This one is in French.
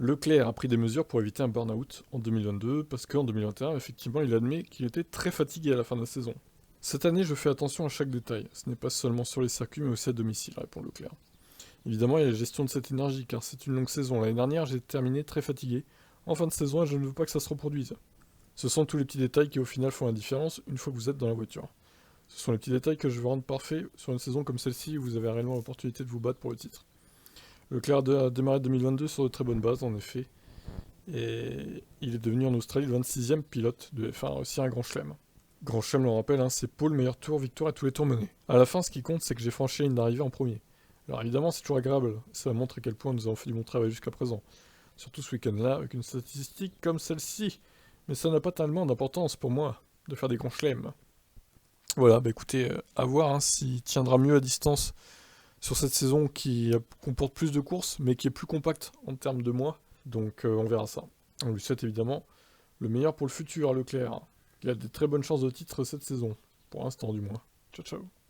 Leclerc a pris des mesures pour éviter un burn-out en 2022, parce qu'en 2021, effectivement, il admet qu'il était très fatigué à la fin de la saison. Cette année, je fais attention à chaque détail. Ce n'est pas seulement sur les circuits, mais aussi à domicile, répond Leclerc. Évidemment, il y a la gestion de cette énergie, car c'est une longue saison. L'année dernière, j'ai terminé très fatigué en fin de saison et je ne veux pas que ça se reproduise. Ce sont tous les petits détails qui, au final, font la différence une fois que vous êtes dans la voiture. Ce sont les petits détails que je veux rendre parfaits sur une saison comme celle-ci où vous avez réellement l'opportunité de vous battre pour le titre. Leclerc a démarré 2022 sur de très bonnes bases, en effet, et il est devenu en Australie le 26e pilote de F1, aussi un grand chelem. Grand chelem, on le rappelle, c'est pole, meilleur tour, victoire et tous les tours menés. À la fin, ce qui compte, c'est que j'ai franchi la ligne d'arrivée en premier. Alors évidemment, c'est toujours agréable, ça montre à quel point nous avons fait du bon travail jusqu'à présent. Surtout ce week-end-là, avec une statistique comme celle-ci. Mais ça n'a pas tellement d'importance pour moi, de faire des grands chelems. Voilà, bah écoutez, à voir s'il tiendra mieux à distance sur cette saison qui comporte plus de courses, mais qui est plus compacte en termes de mois. Donc on verra ça. On lui souhaite évidemment le meilleur pour le futur, Leclerc. Il a des très bonnes chances de titre cette saison, pour l'instant du moins. Ciao ciao.